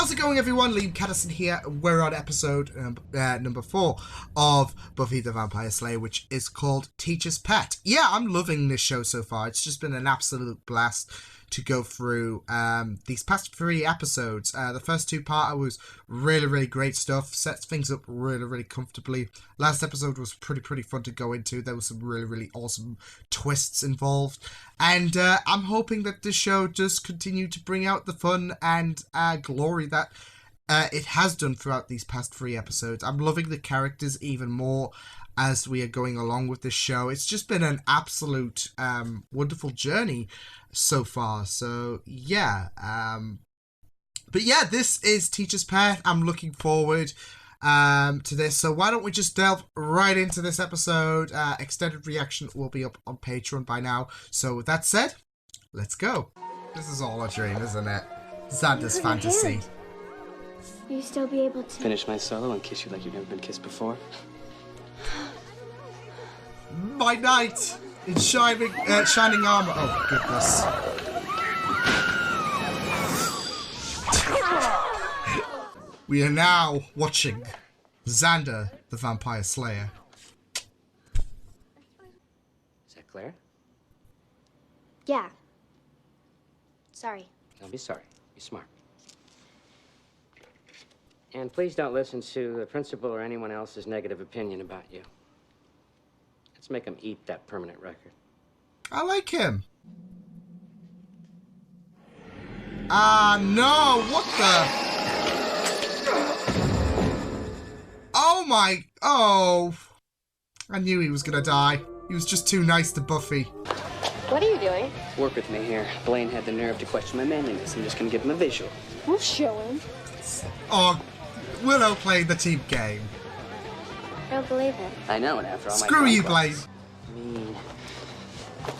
How's it going, everyone? Liam Catterson here. We're on episode number 4 of Buffy the Vampire Slayer, which is called Teacher's Pet. Yeah, I'm loving this show so far. It's just been an absolute blast to go through these past 3 episodes. The first 2-parter was really great stuff. Sets things up really comfortably. Last episode was pretty fun to go into. There was some really awesome twists involved. And I'm hoping that this show does continue to bring out the fun and glory that it has done throughout these past 3 episodes. I'm loving the characters even more as we are going along with this show. It's just been an absolute wonderful journey so far. So yeah, but yeah, this is Teacher's Pet. I'm looking forward to this. So why don't we just delve right into this episode? Extended reaction will be up on Patreon by now. So with that said, let's go. This is all a dream, isn't it? Xander's fantasy. Will you still be able to finish my solo and kiss you like you've never been kissed before? My knight in shining armor. Oh goodness. We are now watching Xander the Vampire Slayer. Is that Claire? Yeah. Sorry. Don't be sorry. Be smart. And please don't listen to the principal or anyone else's negative opinion about you. Let's make him eat that permanent record. I like him. Ah, no! What the? Oh my... Oh. I knew he was gonna die. He was just too nice to Buffy. What are you doing? Work with me here. Blaine had the nerve to question my manliness. I'm just gonna give him a visual. We'll show him. Oh, Willow played the team game. I don't believe it. I know, and after all my... Screw you, Blaine. Mean.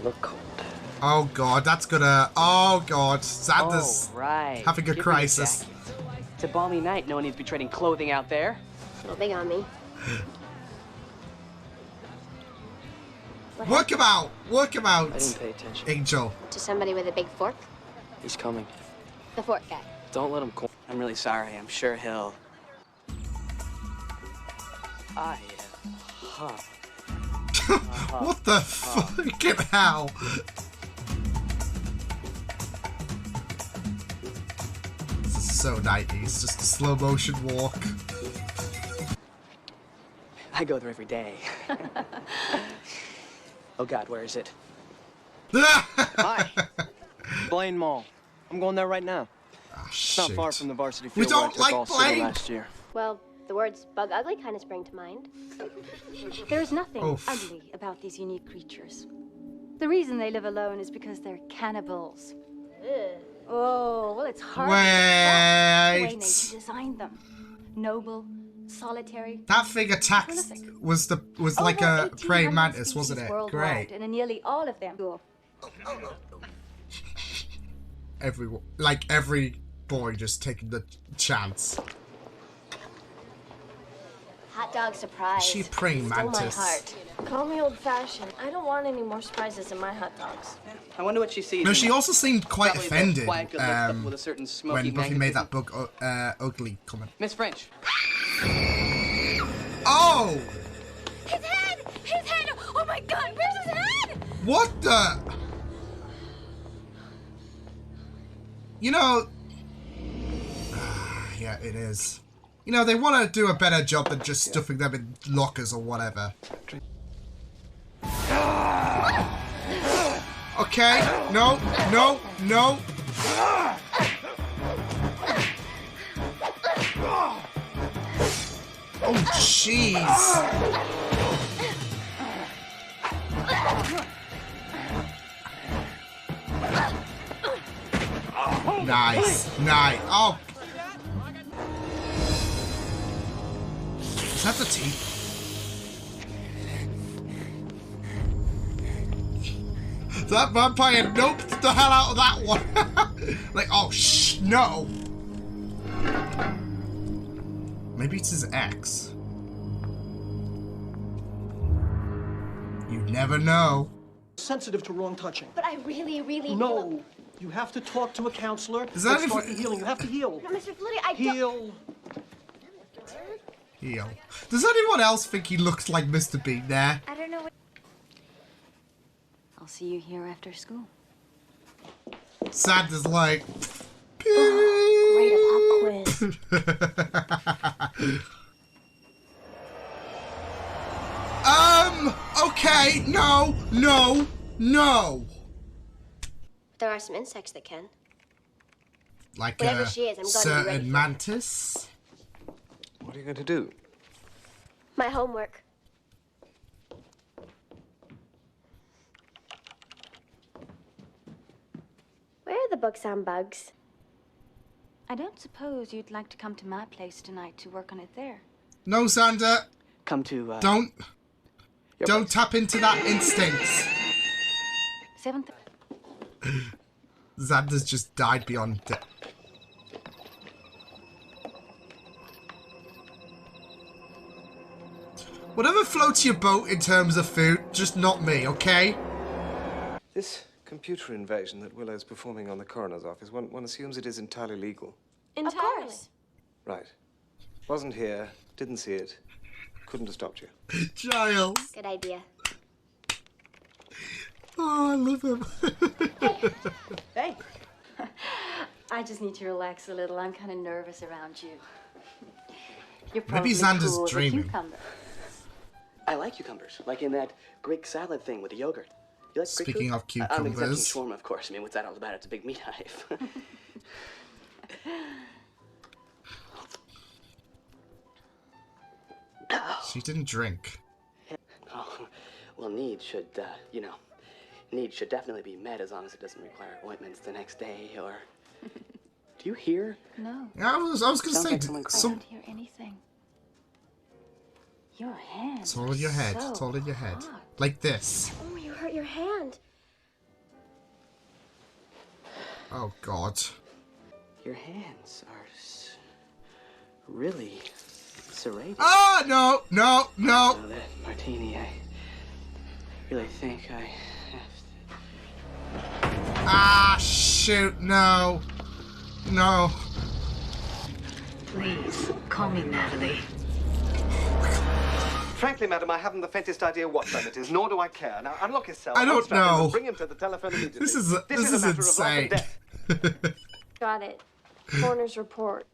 Look cold. Oh god, that's gonna... Oh god, Xander's having a Give crisis. It's a balmy night. No one needs to be trading clothing out there. A little big on me. Work him out! Work him out! I didn't pay attention. Angel. To somebody with a big fork? He's coming. The fork guy. Don't let him call. I'm really sorry. I'm sure he'll... I am hot. What the fucking hell? This is so 90s, just a slow motion walk. I go there every day. Oh God, where is it? Hi. Blaine Mall. I'm going there right now. Oh, it's not far from the varsity We field don't where I took like all city Blaine. last year. Well, the words bug ugly kind of spring to mind. There's nothing Oof. ugly about these unique creatures. The reason they live alone is because they're cannibals. Oh, well, it's hard to the way nature designed them. Noble, solitary. That thing attacked was like a praying mantis, wasn't it? Worldwide, Great. and nearly all of them. Every boy just taking the chance. Hot dog surprise. Is she a praying Stole mantis? my heart. Call me old-fashioned. I don't want any more surprises in my hot dogs. I wonder what she sees. No, in she that. also seemed quite Probably the offended quiet good looks with a certain smoky when Buffy made that magnetism. book ugly comment. Miss French. Oh! His head! His head! Oh my God, where's his head? What the? You know... yeah, it is. You know, they want to do a better job than just stuffing them in lockers or whatever. Okay, no. Oh, jeez. Nice. Oh. Is that the teeth? That vampire noped the hell out of that one. Like, oh, no. Maybe it's his ex. You never know. Sensitive to wrong touching. But I really No, You have to talk to a counselor. Is that and start the healing. You have to heal. No, Mr. Flutie, I don't... Heal. Heal. Does anyone else think he looks like Mr. Bean there? I don't know what... I'll see you here after school. Santa's like... Great a pop quiz. Okay, no. There are some insects that can. Like Whatever she is, I'm going to be ready certain for it. mantis. What are you going to do? My homework. Where are the books on bugs? I don't suppose you'd like to come to my place tonight to work on it there. No, Xander. Come to, Don't place. tap into that instinct. 7th. Xander's just died beyond death. Whatever floats your boat in terms of food, just not me, okay? This computer invasion that Willow's performing on the coroner's office, one assumes it is entirely legal. Entirely. Right. Wasn't here, didn't see it, couldn't have stopped you. Giles. Good idea. Oh, I love him. Hey. I just need to relax a little. I'm kind of nervous around you. You're probably Maybe Xander's cool as a dreaming. cucumber. I like cucumbers, like in that Greek salad thing with the yogurt. You like Greek Speaking food? of I'm accepting cucumbers. shawarma, of course. I mean, what's that all about? It's a big meat hive. She didn't drink. Oh, well, need should, need should definitely be met as long as it doesn't require ointments the next day, or... Do you hear? No, Yeah, I was gonna Sounds say, like someone I some, don't hear anything. Your hand. it's all in your head. So It's all in your head. hot. Like this. Oh, you hurt your hand. Oh, God. Your hands are really serrated. Ah, no. Oh, that martini, I really think I have to... Ah, shoot, no. No. Please, call me Natalie. Frankly, madam, I haven't the faintest idea what time it is, nor do I care. Now, unlock yourself. I don't unstrap him, know. and bring him to the telephone immediately. This is a matter of life and insane. death. Got it. Coroner's report.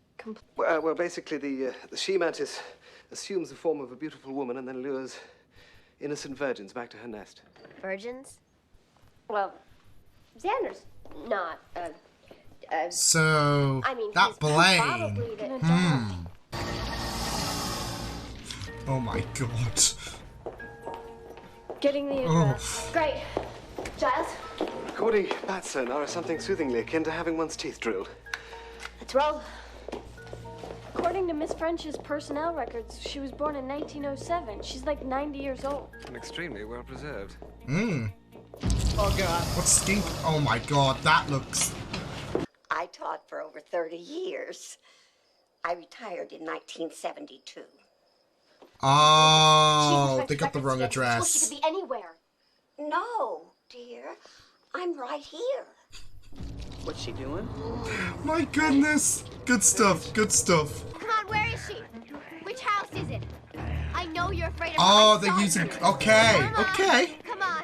Well, basically, the she-mantis assumes the form of a beautiful woman and then lures innocent virgins back to her nest. Virgins? Well, Xander's not, So, I mean, that he's Blaine. probably the... Oh, my God. Getting the address. Great. Giles, Cordy, Batson are something soothingly akin to having one's teeth drilled. let's roll. According to Miss French's personnel records, she was born in 1907. She's like 90 years old. And extremely well preserved. Oh, God. What's stink? Oh, my God. That looks... I taught for over 30 years. I retired in 1972. Oh, they got the wrong She address. could be anywhere. No, dear. I'm right here. What's she doing? My goodness. Good stuff. Good stuff. Come on, where is she? Which house is it? I know you're afraid of her. Oh, I'm they're sorry. using... Okay. Come on. Okay. Come on.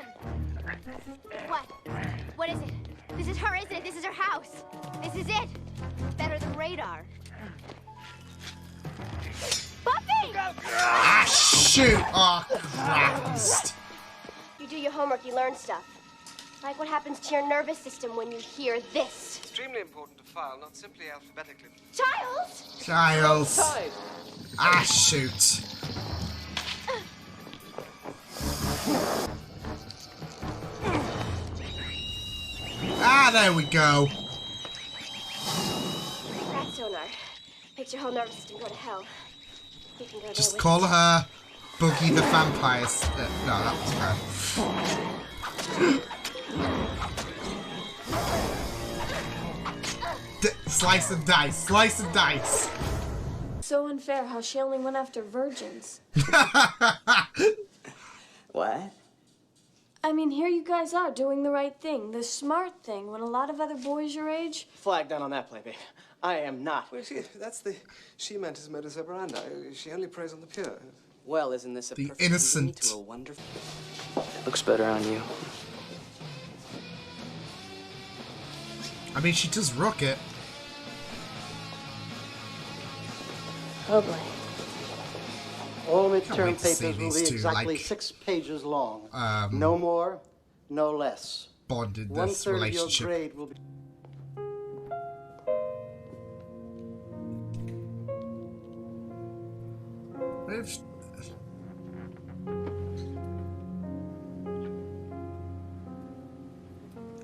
What? What is it? This is her, isn't it? This is her house. This is it. Better than radar. Buffy! Ah, shoot. Oh, Christ. You do your homework, you learn stuff. Like what happens to your nervous system when you hear this. Extremely important to file, not simply alphabetically. Giles! Giles. Ah, shoot. Ah, there we go. Rat sonar. Makes your whole nervous system go to hell. You can go there Just with call it. her Boogie the Vampire. No, that was her. Slice and dice. Slice and dice. So unfair how she only went after virgins. What? I mean, here you guys are doing the right thing, the smart thing, when a lot of other boys your age... Flag down on that play, babe. I am not. Well, see, that's the she-mantis modus operandi. She only preys on the pure. Well, isn't this a The perfect innocent. ending to a wonderful... It looks better on you. I mean, she does rock it. Oh, boy. All wait midterm to see papers will these be two, exactly like, 6 pages long. No more, no less. Bonded this 1/3 of your relationship. grade will be... If-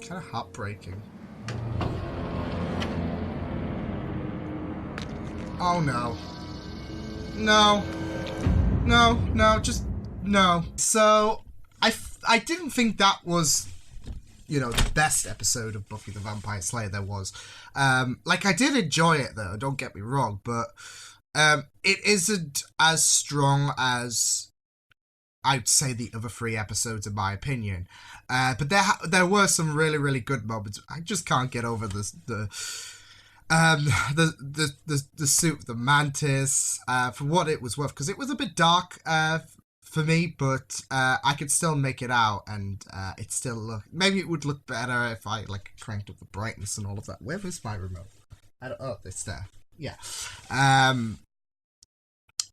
Kind of heartbreaking. Oh no. No. No, no, just no. So, I didn't think that was, you know, the best episode of Buffy the Vampire Slayer there was. Like, I did enjoy it though, don't get me wrong, but it isn't as strong as I'd say the other 3 episodes in my opinion. But there were some really, really good moments. I just can't get over the suit of the mantis for what it was worth, because it was a bit dark for me, but I could still make it out, and it still look, maybe it would look better if I like cranked up the brightness and all of that. Where was my remote? Oh, it's there. Yeah.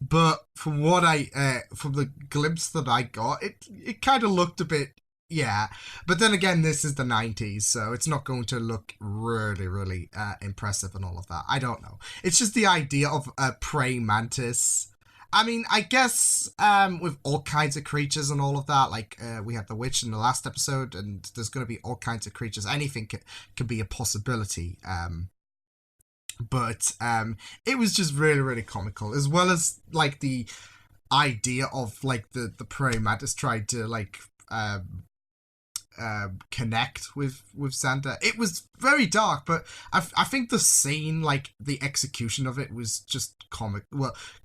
But from what from the glimpse that I got, it kind of looked a bit, yeah. But then again, this is the 90s, so it's not going to look really, really impressive and all of that. I don't know. It's just the idea of a praying mantis. I mean, I guess with all kinds of creatures and all of that, like we had the witch in the last episode, and there's going to be all kinds of creatures. Anything can be a possibility. But it was just really, really comical, as well as like the idea of like the praying mantis tried to like connect with Xander. It was very dark, but I think the scene, like the execution of it, was just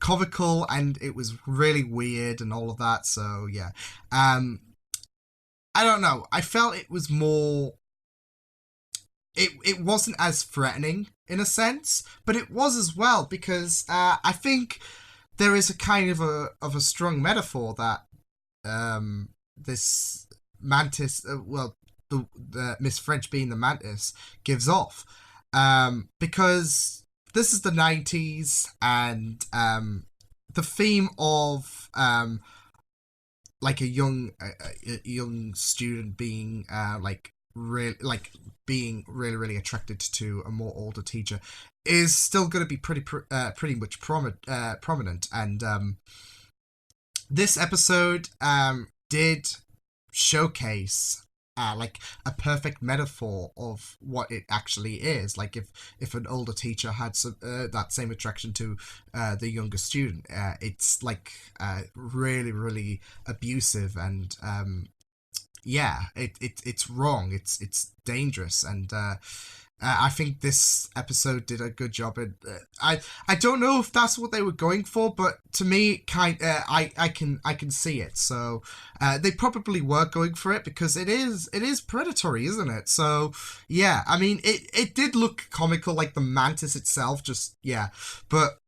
comical, and it was really weird and all of that. So yeah, I don't know. I felt it was more. It wasn't as threatening in a sense, but it was as well, because I think there is a kind of a strong metaphor that this mantis, the Miss French being the mantis, gives off, because this is the 90s, and the theme of like a young student being being really, really attracted to a more older teacher is still going to be pretty much prominent, and this episode did showcase like a perfect metaphor of what it actually is. Like if an older teacher had that same attraction to the younger student, it's like really, really abusive, and yeah, it's wrong. It's dangerous, and I think this episode did a good job. I don't know if that's what they were going for, but to me, I can see it. So they probably were going for it, because it is predatory, isn't it? So yeah, I mean, it did look comical, like the mantis itself, just yeah. But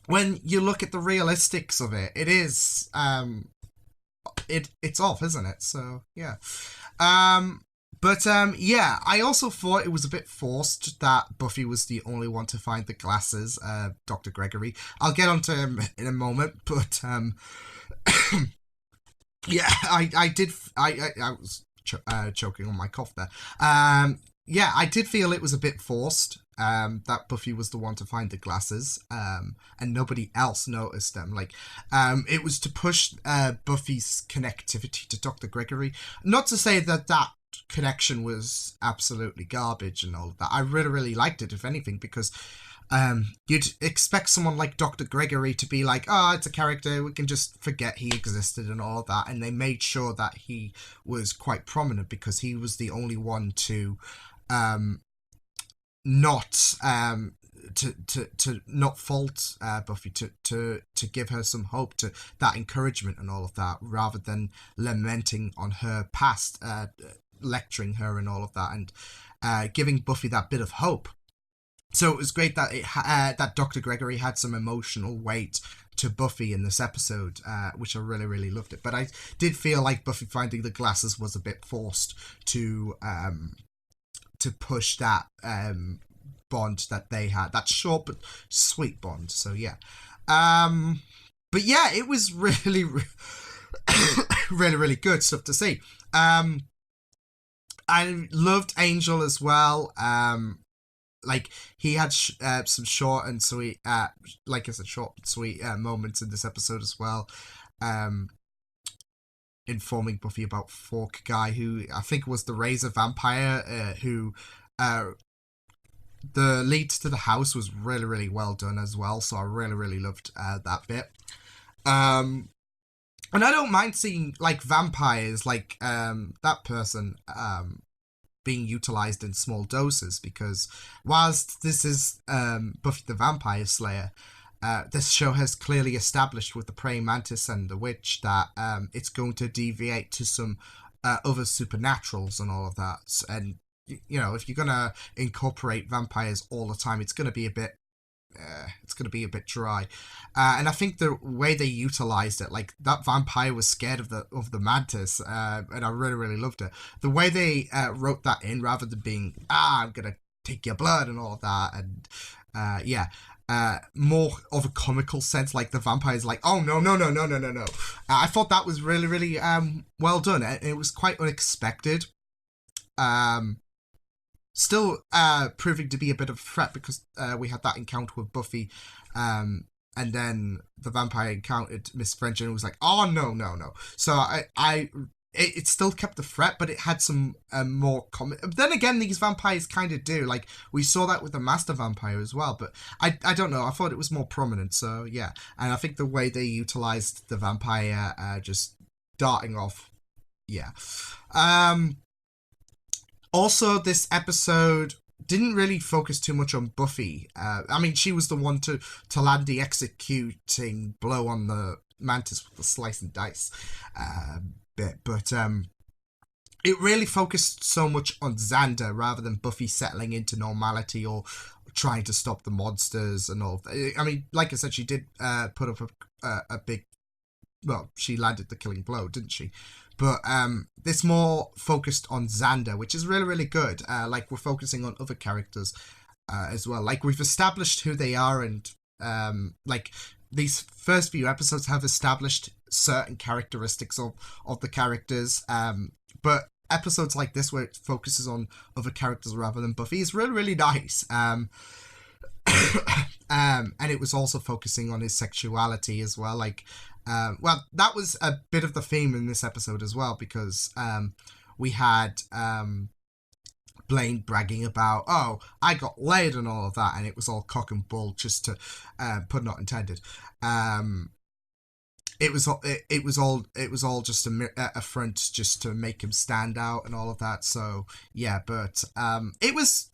when you look at the realistics of it, it is it's off, isn't it? So yeah. Yeah, I also thought it was a bit forced that Buffy was the only one to find the glasses, Dr. Gregory. I'll get onto him in a moment, but yeah, I was choking on my cough there. Yeah, I did feel it was a bit forced, that Buffy was the one to find the glasses, and nobody else noticed them. Like, it was to push Buffy's connectivity to Dr. Gregory. Not to say that connection was absolutely garbage and all of that. I really, really liked it, if anything, because you'd expect someone like Dr. Gregory to be like, oh, it's a character, we can just forget he existed and all of that. And they made sure that he was quite prominent, because he was the only one to not to not fault Buffy, to give her some hope, to that encouragement and all of that, rather than lamenting on her past, lecturing her and all of that, and giving Buffy that bit of hope. So it was great that that Dr. Gregory had some emotional weight to Buffy in this episode, which I really, really loved it. But I did feel like Buffy finding the glasses was a bit forced to push that bond that they had, that short but sweet bond. So yeah, but yeah, it was really, really, really good stuff to see. I loved Angel as well. Like, he had some short and sweet, like I said, short and sweet moments in this episode as well. Informing Buffy about Fork Guy, who I think was the Razor Vampire, who the lead to the house was really, really well done as well. So I really, really loved that bit. And I don't mind seeing, like, vampires, like that person being utilized in small doses, because whilst this is Buffy the Vampire Slayer, this show has clearly established with the praying mantis and the witch that it's going to deviate to some other supernaturals and all of that. And, you know, if you're going to incorporate vampires all the time, it's going to be a bit dry. And I think the way they utilized it, like, that vampire was scared of the mantis, and I really, really loved it. The way they wrote that in, rather than being, I'm gonna take your blood and all of that, and more of a comical sense, like the vampire's like, oh no. I thought that was really, really well done. It was quite unexpected. Still proving to be a bit of a threat, because we had that encounter with Buffy, and then the vampire encountered Miss French and it was like, oh no. So it still kept the threat, but it had some more then again, these vampires kind of do, like we saw that with the Master Vampire as well, but I don't know, I thought it was more prominent. So yeah, and I think the way they utilized the vampire just darting off, yeah. Also, this episode didn't really focus too much on Buffy. I mean, she was the one to land the executing blow on the mantis with the slice and dice bit, but it really focused so much on Xander rather than Buffy settling into normality or trying to stop the monsters and all. I mean, like I said, she did put up a big... Well, she landed the killing blow, didn't she? But this more focused on Xander, which is really, really good. Like, we're focusing on other characters as well. Like, we've established who they are, and like, these first few episodes have established certain characteristics of the characters. But episodes like this, where it focuses on other characters rather than Buffy, is really, really nice. And it was also focusing on his sexuality as well. Like, well, that was a bit of the theme in this episode as well, because we had Blaine bragging about, oh, I got laid and all of that, and it was all cock and bull, just to put not intended. It was all just a front just to make him stand out and all of that. So yeah, but it was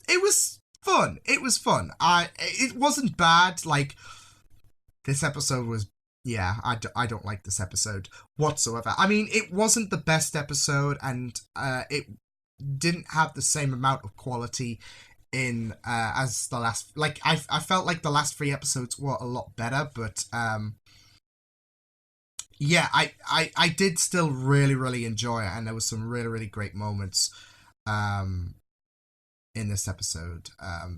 fun. It was fun. It wasn't bad. Like, this episode was, yeah, I don't like this episode whatsoever. I mean, it wasn't the best episode, and it didn't have the same amount of quality in as the last. Like, I felt like the last 3 episodes were a lot better, but yeah, I did still really, really enjoy it, and there was some really, really great moments in this episode.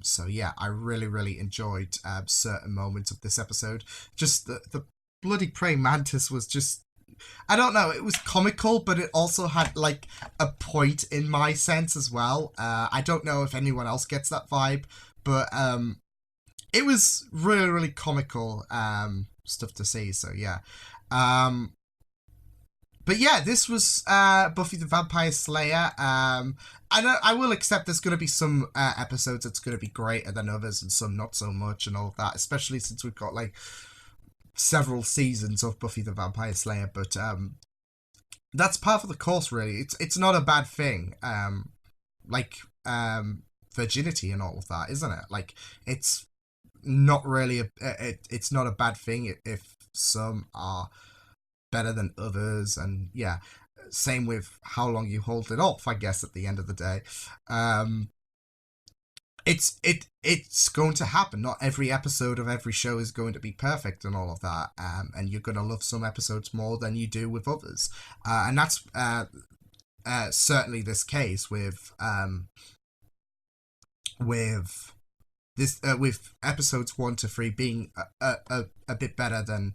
So yeah, I really, really enjoyed certain moments of this episode. Just the bloody praying mantis was just, I don't know, it was comical, but it also had like a point in my sense as well. I don't know if anyone else gets that vibe, but it was really, really comical stuff to see. So yeah. But yeah, this was Buffy the Vampire Slayer. I will accept there's going to be some episodes that's going to be greater than others, and some not so much and all of that, especially since we've got like several seasons of Buffy the Vampire Slayer. But that's part of the course, really. It's not a bad thing. Like virginity and all of that, isn't it? Like, it's not really it's not a bad thing if some are better than others, and yeah, same with how long you hold it off, I guess, at the end of the day. It's going to happen. Not every episode of every show is going to be perfect and all of that, and you're going to love some episodes more than you do with others, and that's certainly this case with this with episodes 1 to 3 being a bit better than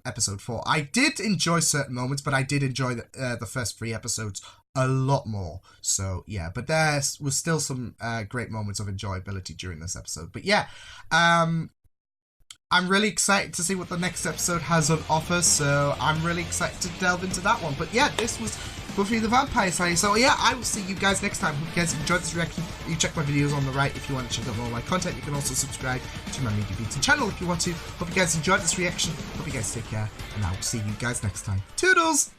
episode 4. I did enjoy certain moments, but I did enjoy the first 3 episodes a lot more. So yeah, but there was still some great moments of enjoyability during this episode. But yeah, I'm really excited to see what the next episode has on offer, so I'm really excited to delve into that one. But yeah, this was Buffy the Vampire Slayer. So yeah, I will see you guys next time. Hope you guys enjoyed this reaction. You check my videos on the right if you want to check out more of my content. You can also subscribe to my Media Beating channel if you want to. Hope you guys enjoyed this reaction. Hope you guys take care, and I will see you guys next time. Toodles!